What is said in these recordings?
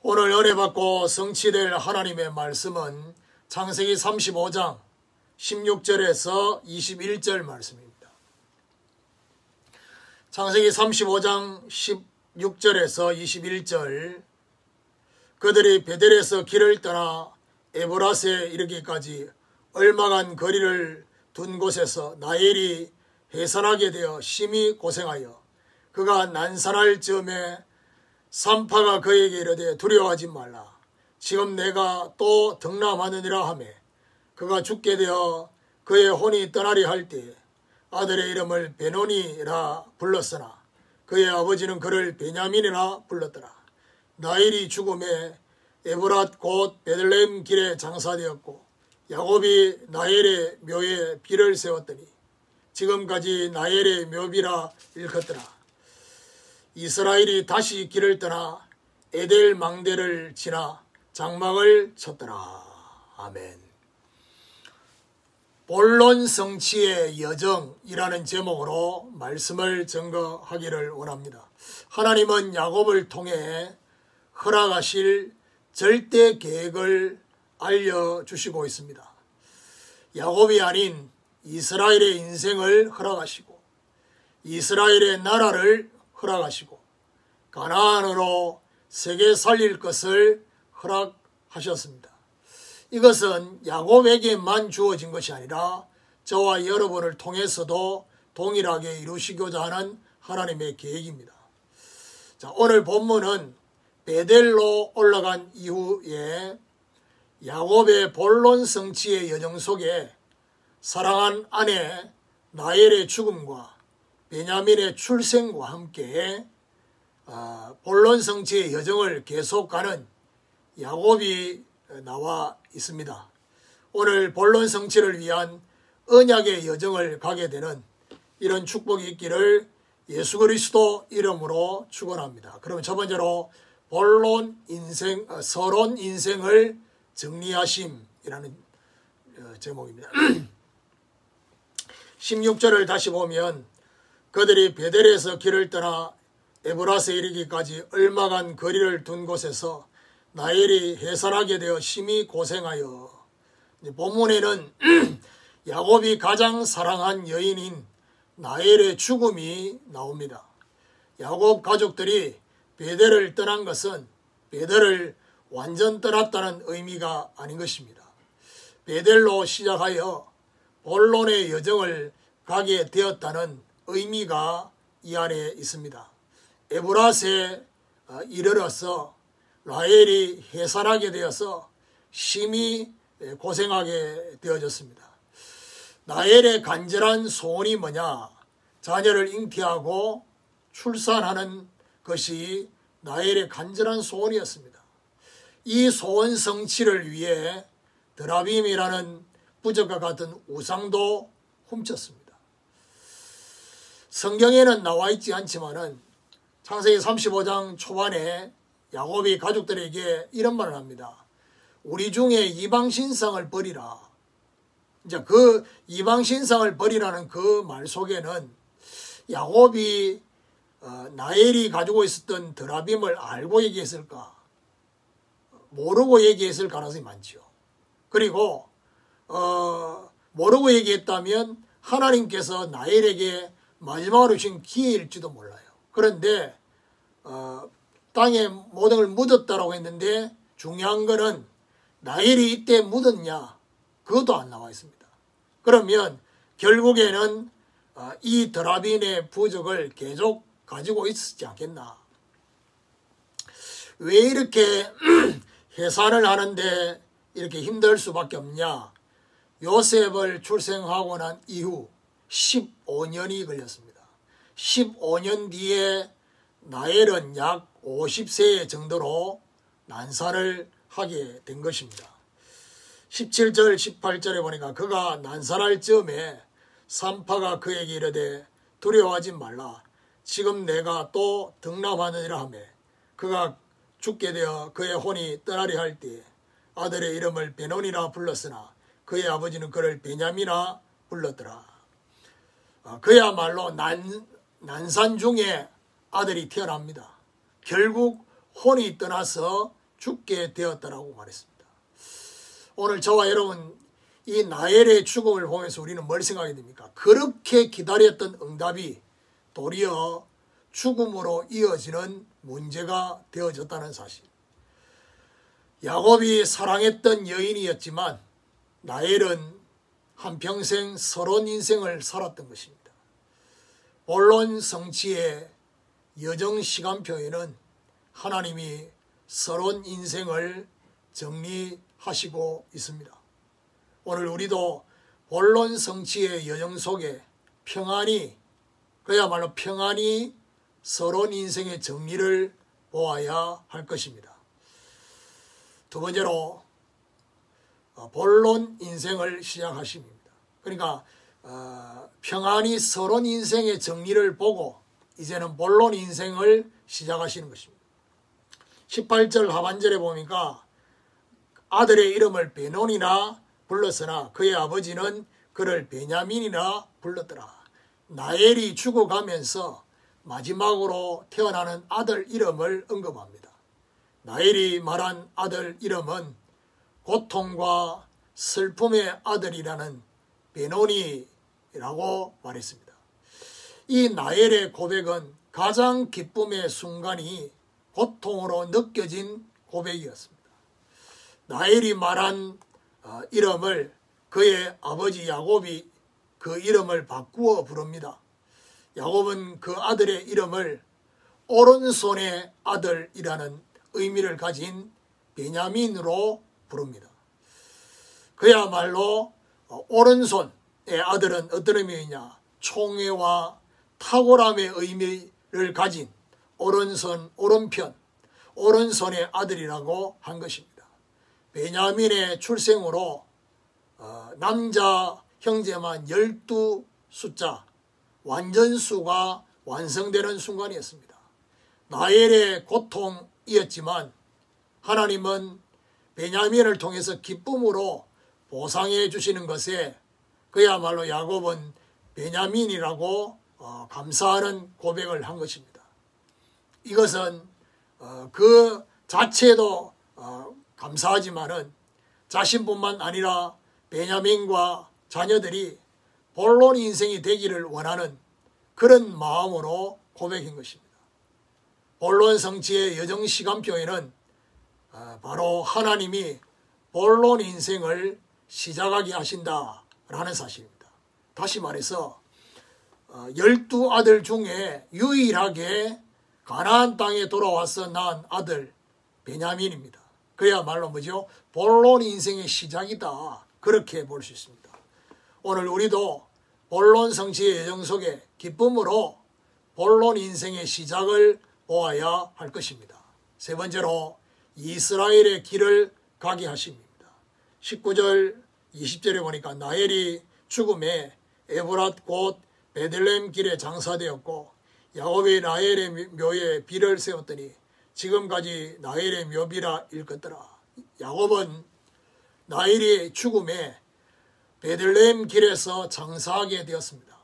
오늘 은혜 받고 성취될 하나님의 말씀은 창세기 35장 16절에서 21절 말씀입니다. 창세기 35장 16절에서 21절. 그들이 베델에서 길을 떠나 에브라스에 이르기까지 얼마간 거리를 둔 곳에서 나엘이 해산하게 되어 심히 고생하여 그가 난산할 즈음에 산파가 그에게 이르되 두려워하지 말라. 지금 내가 또 덕남하느니라 하며 그가 죽게 되어 그의 혼이 떠나려 할 때 아들의 이름을 베노니라 불렀으나 그의 아버지는 그를 베냐민이라 불렀더라. 나엘이 죽음에 에브랏 곧 베들레헴 길에 장사되었고 야곱이 나엘의 묘에 비를 세웠더니 지금까지 나엘의 묘비라 일컫더라. 이스라엘이 다시 길을 떠나 에델 망대를 지나 장막을 쳤더라. 아멘. 본론 성취의 여정이라는 제목으로 말씀을 증거하기를 원합니다. 하나님은 야곱을 통해 허락하실 절대 계획을 알려주시고 있습니다. 야곱이 아닌 이스라엘의 인생을 허락하시고 이스라엘의 나라를 허락하시고 가나안으로 세계 살릴 것을 허락하셨습니다. 이것은 야곱에게만 주어진 것이 아니라 저와 여러분을 통해서도 동일하게 이루시고자 하는 하나님의 계획입니다. 자, 오늘 본문은 베델로 올라간 이후에 야곱의 본론 성취의 여정 속에 사랑한 아내 나엘의 죽음과 베냐민의 출생과 함께 본론 성취의 여정을 계속 가는 야곱이 나와 있습니다. 오늘 본론 성취를 위한 언약의 여정을 가게 되는 이런 축복이 있기를 예수 그리스도 이름으로 축원합니다. 그럼 첫 번째로 본론 인생, 서론 인생을 정리하심이라는 제목입니다. 16절을 다시 보면 그들이 베델에서 길을 떠나 에브라스에 이르기까지 얼마간 거리를 둔 곳에서 나엘이 해산하게 되어 심히 고생하여. 본문에는 야곱이 가장 사랑한 여인인 나엘의 죽음이 나옵니다. 야곱 가족들이 베델을 떠난 것은 베델을 완전 떠났다는 의미가 아닌 것입니다. 베델로 시작하여 본론의 여정을 가게 되었다는 의미가 이 안에 있습니다. 에브라스에 이르러서 라헬이 해산하게 되어서 심히 고생하게 되어졌습니다. 나엘의 간절한 소원이 뭐냐? 자녀를 잉태하고 출산하는 것이 나엘의 간절한 소원이었습니다. 이 소원 성취를 위해 드라빔이라는 부적과 같은 우상도 훔쳤습니다. 성경에는 나와 있지 않지만은 창세기 35장 초반에 야곱이 가족들에게 이런 말을 합니다. 우리 중에 이방신상을 버리라. 이제 그 이방신상을 버리라는 그 말 속에는 야곱이 나엘이 가지고 있었던 드라빔을 알고 얘기했을까? 모르고 얘기했을 가능성이 많죠. 그리고 모르고 얘기했다면 하나님께서 나엘에게 마지막으로 주신 기회일지도 몰라요. 그런데 땅에 모든 걸 묻었다라고 했는데 중요한 거는 나엘이 이때 묻었냐? 그것도 안 나와 있습니다. 그러면 결국에는 이 드라빔의 부적을 계속 가지고 있었지 않겠나? 왜 이렇게 해산을 하는데 이렇게 힘들 수밖에 없냐? 요셉을 출생하고 난 이후 15년이 걸렸습니다. 15년 뒤에 나엘은 약 50세 정도로 난산을 하게 된 것입니다. 17절 18절에 보니까 그가 난산할 즈음에 산파가 그에게 이르되 두려워하지 말라. 지금 내가 또 덕남하느니라 하며 그가 죽게 되어 그의 혼이 떠나려 할 때 아들의 이름을 베노니라 불렀으나 그의 아버지는 그를 베냐민이라 불렀더라. 그야말로 난산 중에 아들이 태어납니다. 결국 혼이 떠나서 죽게 되었다라고 말했습니다. 오늘 저와 여러분 이 나엘의 죽음을 보면서 우리는 뭘 생각하게 됩니까? 그렇게 기다렸던 응답이 도리어 죽음으로 이어지는 문제가 되어졌다는 사실. 야곱이 사랑했던 여인이었지만 나엘은 한평생 서러운 인생을 살았던 것입니다. 본론 성취의 여정 시간표에는 하나님이 서러운 인생을 정리하시고 있습니다. 오늘 우리도 본론 성취의 여정 속에 평안히, 그야말로 평안히 서러운 인생의 정리를 보아야 할 것입니다. 두 번째로 본론 인생을 시작하십니다. 그러니까 평안히 서러운 인생의 정리를 보고 이제는 본론 인생을 시작하시는 것입니다. 18절 하반절에 보니까 아들의 이름을 베논이나 불렀으나 그의 아버지는 그를 베냐민이나 불렀더라. 나엘이 죽어가면서 마지막으로 태어나는 아들 이름을 언급합니다. 나엘이 말한 아들 이름은 고통과 슬픔의 아들이라는 베논이라고 말했습니다. 이 나엘의 고백은 가장 기쁨의 순간이 고통으로 느껴진 고백이었습니다. 나엘이 말한 이름을 그의 아버지 야곱이 그 이름을 바꾸어 부릅니다. 야곱은 그 아들의 이름을 오른손의 아들이라는 의미를 가진 베냐민으로 부릅니다. 그야말로 오른손의 아들은 어떤 의미이냐? 총애와 탁월함의 의미를 가진 오른손, 오른편, 오른손의 아들이라고 한 것입니다. 베냐민의 출생으로 남자 형제만 12숫자 완전수가 완성되는 순간이었습니다. 나엘의 고통이었지만 하나님은 베냐민을 통해서 기쁨으로 보상해 주시는 것에 그야말로 야곱은 베냐민이라고 감사하는 고백을 한 것입니다. 이것은 그 자체도 감사하지만은 자신뿐만 아니라 베냐민과 자녀들이 본론 인생이 되기를 원하는 그런 마음으로 고백한 것입니다. 본론 성취의 여정 시간표에는 바로 하나님이 본론 인생을 시작하게 하신다라는 사실입니다. 다시 말해서 12아들 중에 유일하게 가나안 땅에 돌아와서 낳은 아들 베냐민입니다. 그야말로 뭐죠? 본론 인생의 시작이다. 그렇게 볼 수 있습니다. 오늘 우리도 본론 성취의 여정 속에 기쁨으로 본론 인생의 시작을 보아야 할 것입니다. 세 번째로 이스라엘의 길을 가게 하십니다. 19절 20절에 보니까 나엘이 죽음에 에브랏 곧 베들레헴 길에 장사되었고 야곱이 나엘의 묘에 비를 세웠더니 지금까지 나엘의 묘비라 일컫더라. 야곱은 나엘이 죽음에 베들레헴 길에서 장사하게 되었습니다.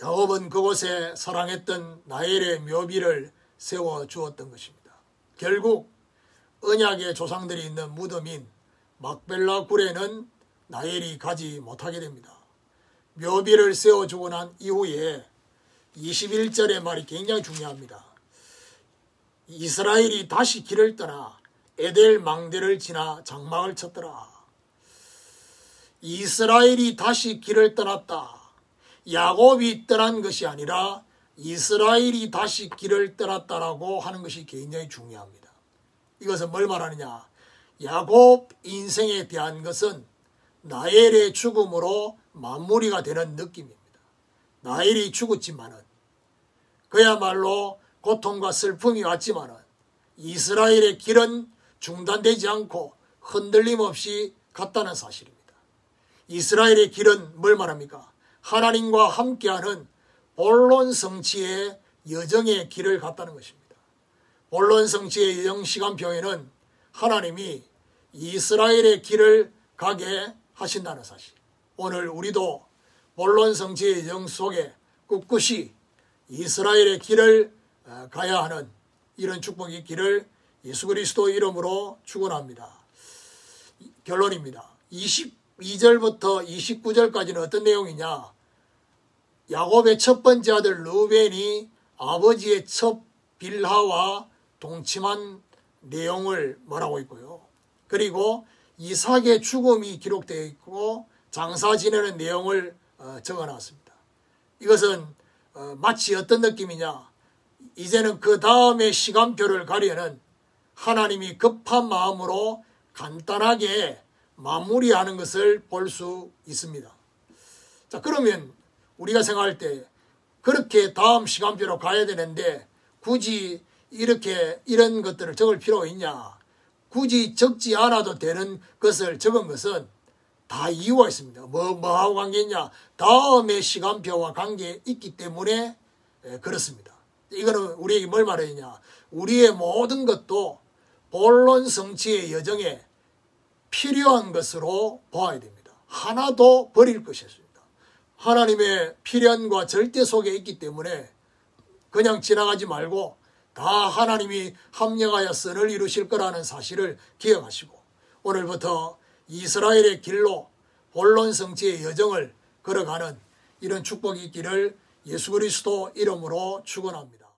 야곱은 그곳에 사랑했던 나엘의 묘비를 세워주었던 것입니다. 결국 언약의 조상들이 있는 무덤인 막벨라 굴에는 나엘이 가지 못하게 됩니다. 묘비를 세워주고 난 이후에 21절의 말이 굉장히 중요합니다. 이스라엘이 다시 길을 떠나 에델 망대를 지나 장막을 쳤더라. 이스라엘이 다시 길을 떠났다. 야곱이 떠난 것이 아니라 이스라엘이 다시 길을 떠났다라고 하는 것이 굉장히 중요합니다. 이것은 뭘 말하느냐? 야곱 인생에 대한 것은 나엘의 죽음으로 마무리가 되는 느낌입니다. 나엘이 죽었지만은 그야말로 고통과 슬픔이 왔지만은 이스라엘의 길은 중단되지 않고 흔들림 없이 갔다는 사실입니다. 이스라엘의 길은 뭘 말합니까? 하나님과 함께하는 본론 성취의 여정의 길을 갔다는 것입니다. 본론 성취의 여정 시간표에는 하나님이 이스라엘의 길을 가게 하신다는 사실. 오늘 우리도 본론 성취의 여정 속에 꿋꿋이 이스라엘의 길을 가야 하는 이런 축복의 길을 예수 그리스도 이름으로 축원합니다. 결론입니다. 22절부터 29절까지는 어떤 내용이냐? 야곱의 첫 번째 아들 르우벤이 아버지의 첩 빌하와 동침한 내용을 말하고 있고요. 그리고 이삭의 죽음이 기록되어 있고 장사 지내는 내용을 적어놨습니다. 이것은 마치 어떤 느낌이냐? 이제는 그 다음에 시간표를 가려는 하나님이 급한 마음으로 간단하게 마무리하는 것을 볼 수 있습니다. 자, 그러면 우리가 생각할 때 그렇게 다음 시간표로 가야 되는데 굳이 이렇게 이런 것들을 적을 필요가 있냐? 굳이 적지 않아도 되는 것을 적은 것은 다 이유가 있습니다. 뭐하고 관계 있냐? 다음의 시간표와 관계 있기 때문에 그렇습니다. 이거는 우리에게 뭘 말하느냐? 우리의 모든 것도 본론 성취의 여정에 필요한 것으로 보아야 됩니다. 하나도 버릴 것이 없습니다. 하나님의 필연과 절대 속에 있기 때문에 그냥 지나가지 말고 다 하나님이 합력하여 선을 이루실 거라는 사실을 기억하시고 오늘부터 이스라엘의 길로 본론 성취의 여정을 걸어가는 이런 축복이 있기를 예수 그리스도 이름으로 축원합니다.